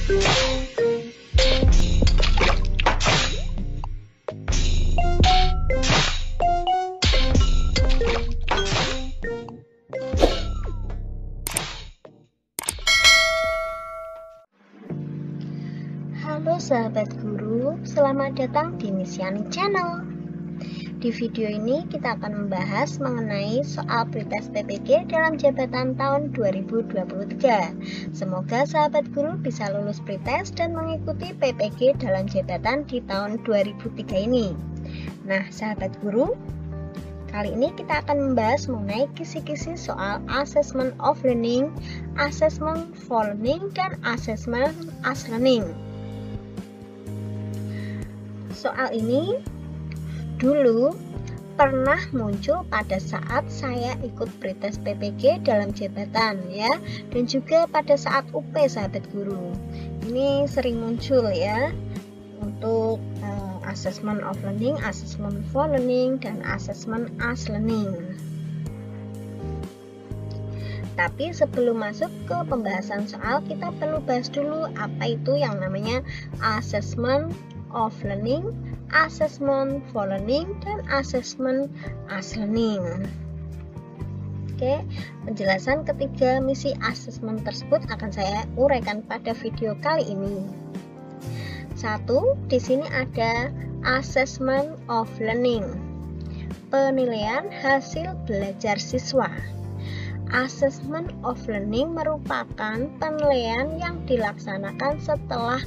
Halo sahabat guru, selamat datang di Misyani Channel. Di video ini kita akan membahas mengenai soal pretest PPG dalam jabatan tahun 2023. Semoga sahabat guru bisa lulus pretest dan mengikuti PPG dalam jabatan di tahun 2003 ini. Nah sahabat guru, kali ini kita akan membahas mengenai kisi-kisi soal assessment of learning, assessment for learning, dan assessment as learning. Soal ini dulu pernah muncul pada saat saya ikut pretest PPG dalam jabatan ya, dan juga pada saat UP sahabat guru. Ini sering muncul ya untuk assessment of learning, assessment for learning, dan assessment as learning. Tapi sebelum masuk ke pembahasan soal, kita perlu bahas dulu apa itu yang namanya assessment of learning, assessment for learning, dan assessment as learning. Oke, penjelasan ketiga misi assessment tersebut akan saya uraikan pada video kali ini. 1. Di sini ada assessment of learning, penilaian hasil belajar siswa. Assessment of learning merupakan penilaian yang dilaksanakan setelah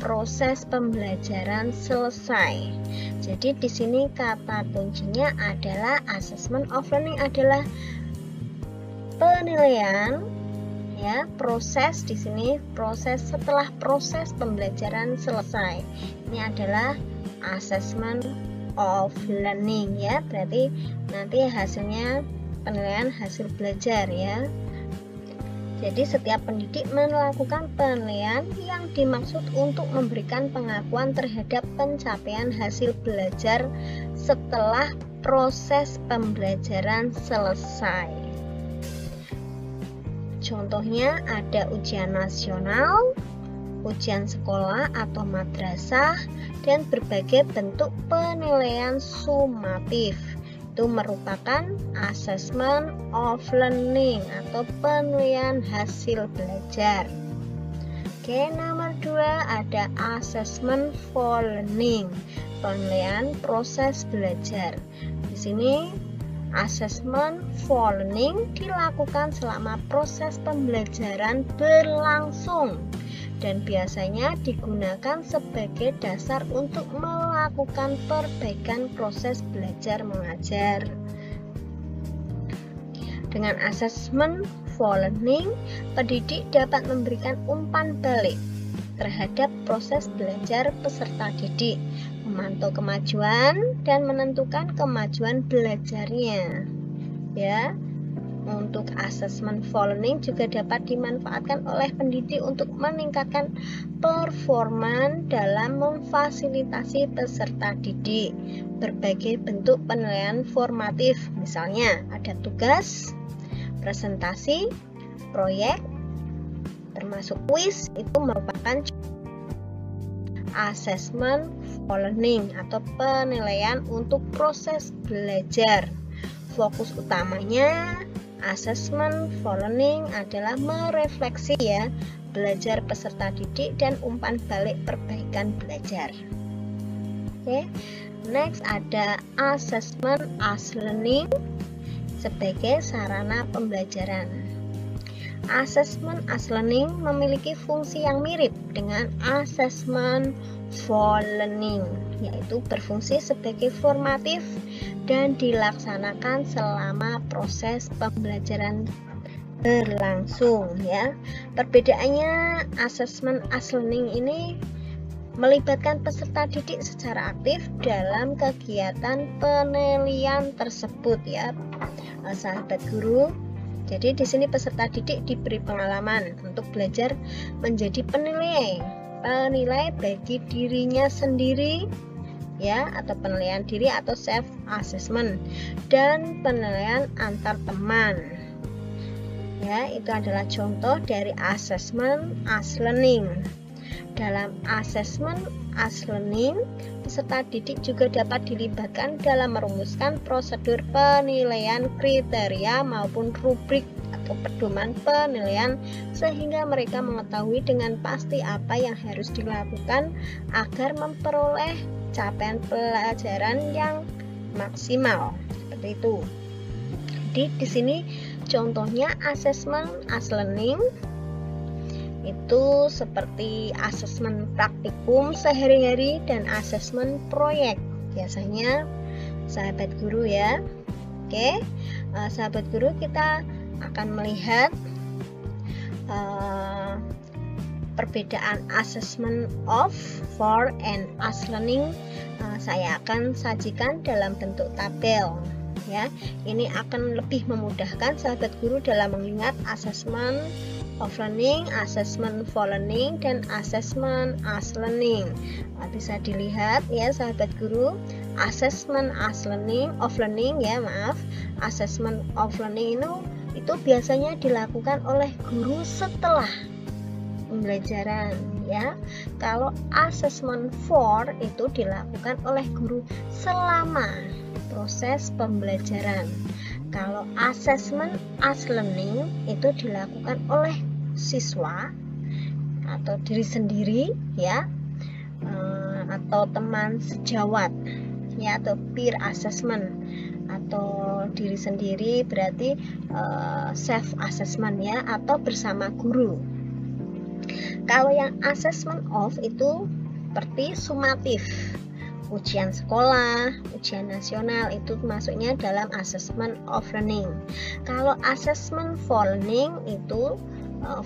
proses pembelajaran selesai. Jadi di sini kata kuncinya adalah assessment of learning adalah penilaian ya, proses di sini proses setelah proses pembelajaran selesai. Ini adalah assessment of learning ya. Berarti nanti hasilnya penilaian hasil belajar ya. Jadi setiap pendidik melakukan penilaian yang dimaksud untuk memberikan pengakuan terhadap pencapaian hasil belajar setelah proses pembelajaran selesai. Contohnya ada ujian nasional, ujian sekolah atau madrasah, dan berbagai bentuk penilaian sumatif. Itu merupakan assessment of learning atau penilaian hasil belajar. Oke, nomor 2 ada assessment for learning, penilaian proses belajar. Di sini assessment for learning dilakukan selama proses pembelajaran berlangsung dan biasanya digunakan sebagai dasar untuk melakukan perbaikan proses belajar mengajar. Dengan assessment for learning, pendidik dapat memberikan umpan balik terhadap proses belajar peserta didik, memantau kemajuan dan menentukan kemajuan belajarnya. Ya. Untuk assessment for learning juga dapat dimanfaatkan oleh pendidik untuk meningkatkan performa dalam memfasilitasi peserta didik. Berbagai bentuk penilaian formatif, misalnya ada tugas, presentasi, proyek, termasuk kuis, itu merupakan assessment for learning atau penilaian untuk proses belajar. Fokus utamanya assessment for learning adalah merefleksi ya belajar peserta didik dan umpan balik perbaikan belajar. Oke, next ada assessment as learning sebagai sarana pembelajaran. Assessment as learning memiliki fungsi yang mirip dengan assessment for learning, yaitu berfungsi sebagai formatif dan dilaksanakan selama proses pembelajaran berlangsung ya. Perbedaannya, assessment as learning ini melibatkan peserta didik secara aktif dalam kegiatan penilaian tersebut ya, sahabat guru. Jadi di sini peserta didik diberi pengalaman untuk belajar menjadi penilai bagi dirinya sendiri ya, atau penilaian diri atau self assessment, dan penilaian antar teman. Ya, itu adalah contoh dari assessment as learning. Dalam assessment as learning, peserta didik juga dapat dilibatkan dalam merumuskan prosedur penilaian, kriteria maupun rubrik atau pedoman penilaian, sehingga mereka mengetahui dengan pasti apa yang harus dilakukan agar memperoleh capaian pelajaran yang maksimal. Seperti itu. Jadi di sini contohnya assessment as learning itu seperti asesmen praktikum sehari-hari dan asesmen proyek. Biasanya sahabat guru ya. Oke, sahabat guru, kita akan melihat perbedaan assessment of, for, and as learning. Saya akan sajikan dalam bentuk tabel. Ya, ini akan lebih memudahkan sahabat guru dalam mengingat assessment of learning, assessment for learning, dan assessment as learning. Bisa dilihat ya sahabat guru, assessment as learning, of learning ya maaf, assessment of learning itu biasanya dilakukan oleh guru setelah pembelajaran ya. Kalau assessment for itu dilakukan oleh guru selama proses pembelajaran. Kalau assessment as learning itu dilakukan oleh siswa atau diri sendiri ya, atau teman sejawat ya, atau peer assessment. Atau diri sendiri berarti self assessment ya, atau bersama guru. Kalau yang assessment of itu seperti sumatif, ujian sekolah, ujian nasional, itu masuknya dalam assessment of learning. Kalau assessment for learning itu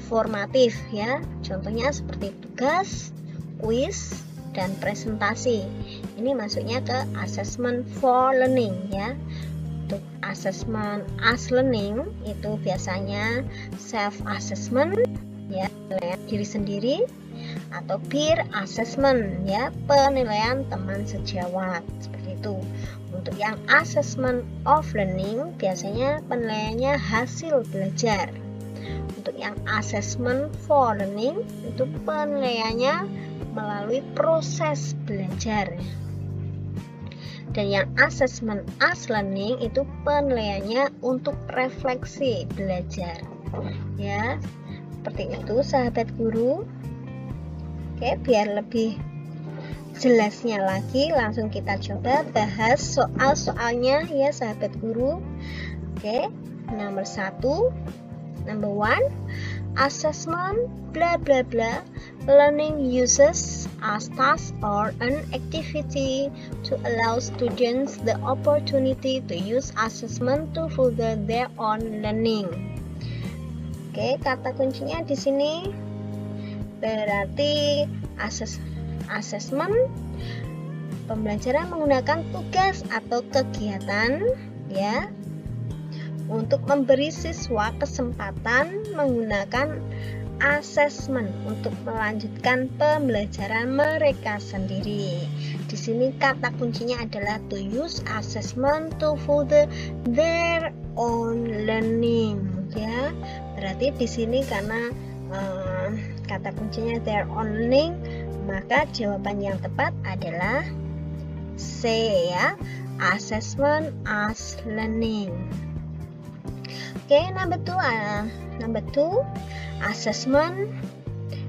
formatif ya, contohnya seperti tugas, kuis, dan presentasi. Ini masuknya ke assessment for learning ya. Untuk assessment as learning itu biasanya self assessment ya, diri sendiri, atau peer assessment ya, penilaian teman sejawat, seperti itu. Untuk yang assessment of learning biasanya penilaiannya hasil belajar. Untuk yang assessment for learning itu penilaiannya melalui proses belajar. Dan yang assessment as learning itu penilaiannya untuk refleksi belajar ya. Seperti itu sahabat guru. Oke, biar lebih jelasnya lagi, langsung kita coba bahas soal-soalnya ya sahabat guru. Oke, nomor 1, number 1, assessment bla bla bla learning uses as task or an activity to allow students the opportunity to use assessment to further their own learning. Oke, kata kuncinya di sini berarti assessment, pembelajaran menggunakan tugas atau kegiatan ya, untuk memberi siswa kesempatan menggunakan assessment untuk melanjutkan pembelajaran mereka sendiri. Di sini kata kuncinya adalah to use assessment to further their own learning ya. Berarti di sini karena kata kuncinya their own learning, maka jawaban yang tepat adalah C ya, assessment as learning. Oke, number 2, assessment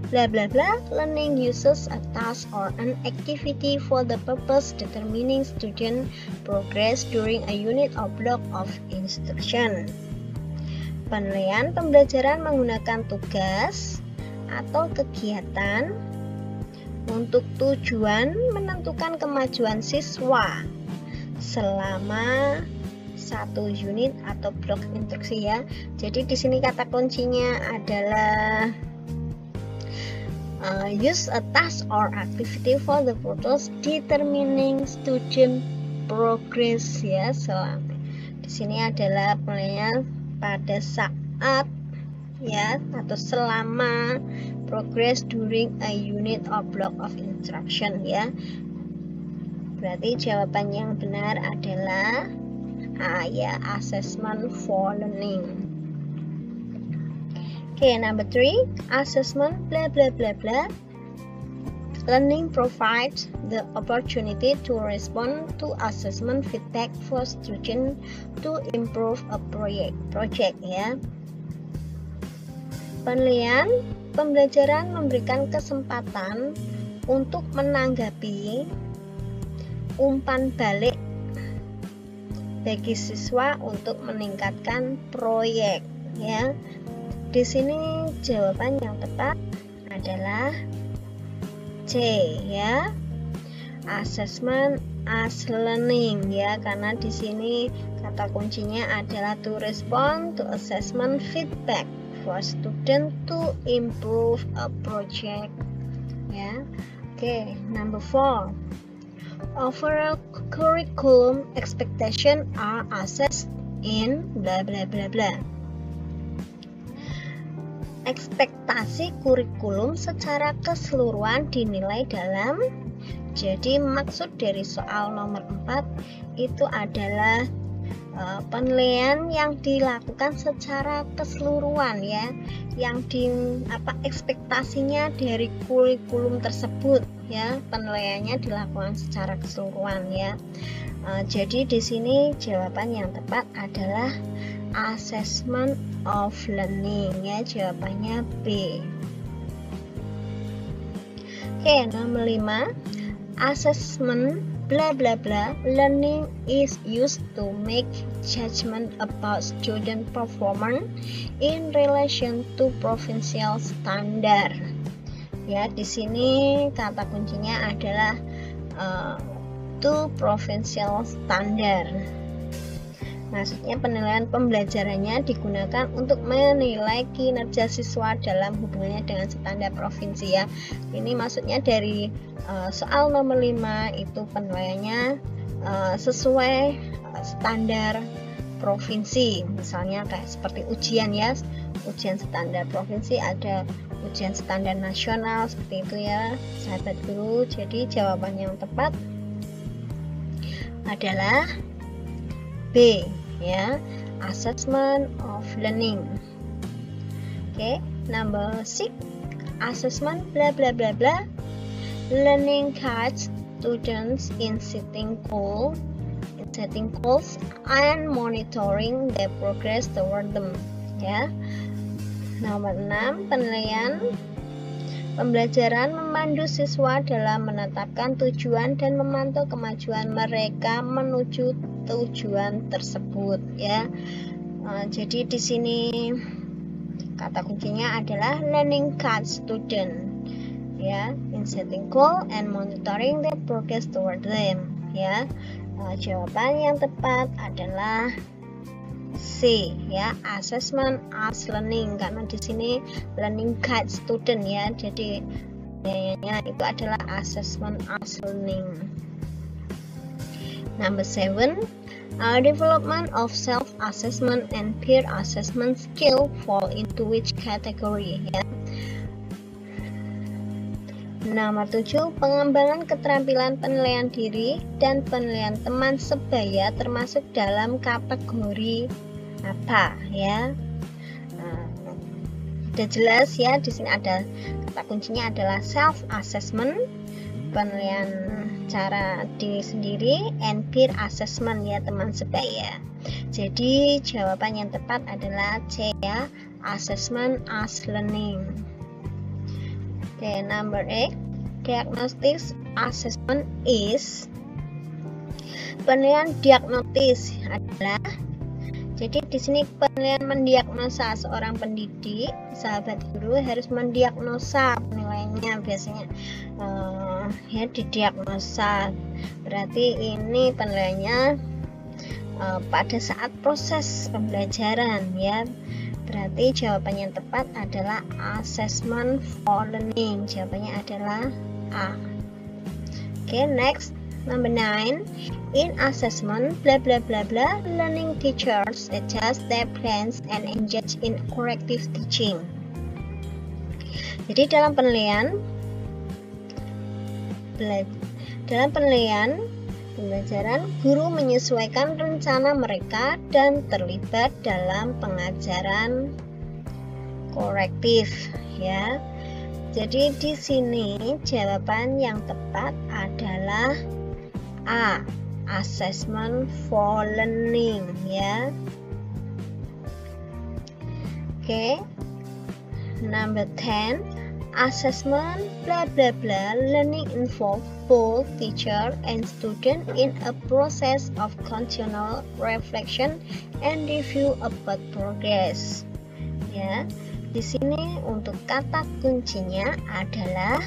bla bla bla learning uses a task or an activity for the purpose determining student progress during a unit or block of instruction. Penilaian pembelajaran menggunakan tugas atau kegiatan untuk tujuan menentukan kemajuan siswa selama satu unit atau blok instruksi ya. Jadi di sini kata kuncinya adalah use a task or activity for the purpose determining student progress ya. Selama di sini adalah penilaian pada saat ya, atau selama progress during a unit or block of instruction ya. Berarti jawaban yang benar adalah A ya, assessment for learning. Oke, number 3, assessment bla bla bla bla Learning provides the opportunity to respond to assessment feedback for students to improve a project ya. Pembelajaran memberikan kesempatan untuk menanggapi umpan balik bagi siswa untuk meningkatkan proyek ya. Di sini jawaban yang tepat adalah C ya, assessment as learning ya, karena di sini kata kuncinya adalah to respond to assessment feedback for student to improve a project ya. Oke, number 4. Overall curriculum expectation are assessed in bla bla bla bla. Ekspektasi kurikulum secara keseluruhan dinilai dalam. Jadi maksud dari soal nomor 4 itu adalah penilaian yang dilakukan secara keseluruhan ya, yang ekspektasinya dari kurikulum tersebut ya, penilaiannya dilakukan secara keseluruhan ya. Jadi di sini jawaban yang tepat adalah assessment of learning ya, jawabannya B. Oke, nomor 5. Assessment bla bla bla learning is used to make judgment about student performance in relation to provincial standard. Ya, di sini kata kuncinya adalah to provincial standard. Maksudnya penilaian pembelajarannya digunakan untuk menilai kinerja siswa dalam hubungannya dengan standar provinsi ya. Ini maksudnya dari soal nomor 5 itu penilaiannya sesuai standar provinsi. Misalnya kayak seperti ujian ya, ujian standar provinsi, ada ujian standar nasional, seperti itu ya sahabat guru. Jadi jawaban yang tepat adalah B ya, assessment of learning. Oke, number 6. Assessment bla bla bla bla learning guides students in setting goals and monitoring their progress toward them ya. Nomor 6, penilaian pembelajaran memandu siswa dalam menetapkan tujuan dan memantau kemajuan mereka menuju tujuan tersebut ya. Jadi di sini kata kuncinya adalah learning guides student ya, in setting goal and monitoring their progress toward them ya. Jawaban yang tepat adalah C ya, assessment as learning, karena di sini learning guide student ya, jadi nilainya itu adalah assessment as learning. Number 7, development of self-assessment and peer assessment skill fall into which category ya. Nomor 7, pengembangan keterampilan penilaian diri dan penilaian teman sebaya termasuk dalam kategori apa ya? Sudah jelas ya, di sini ada kata kuncinya adalah self assessment, penilaian cara diri sendiri, and peer assessment ya, teman sebaya. Jadi jawaban yang tepat adalah C ya, assessment as learning. Oke, number 8, diagnostic assessment is, penilaian diagnotis adalah, jadi di sini penilaian mendiagnosa seorang pendidik, sahabat guru harus mendiagnosa penilaiannya biasanya ya, didiagnosa. Berarti ini penilaiannya pada saat proses pembelajaran ya. Berarti jawaban yang tepat adalah assessment for learning. Jawabannya adalah A. Oke, next. Number 9, in assessment bla bla bla bla learning teachers adjust their plans and engage in corrective teaching. Jadi dalam penilaian pembelajaran, guru menyesuaikan rencana mereka dan terlibat dalam pengajaran korektif ya. Jadi di sini jawaban yang tepat adalah A, assessment for learning ya. Oke. Number 10, assessment blah blah blah learning involve both teacher and student in a process of continual reflection and review about progress. Ya. Di sini untuk kata kuncinya adalah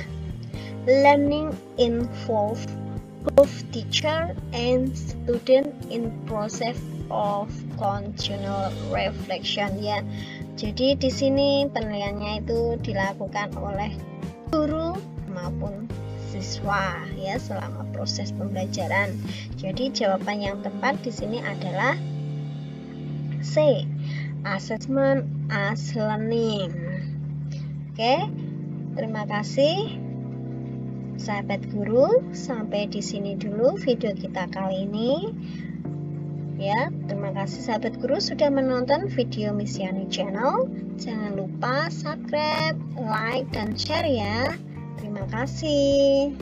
learning involve both teacher and student in process of continual reflection ya. Jadi di sini penilaiannya itu dilakukan oleh guru maupun siswa ya selama proses pembelajaran. Jadi jawaban yang tepat di sini adalah C, assessment as learning. Oke, terima kasih sahabat guru. Sampai di sini dulu video kita kali ini. Ya, terima kasih sahabat guru sudah menonton video Missiani Channel. Jangan lupa subscribe, like, dan share ya. Terima kasih.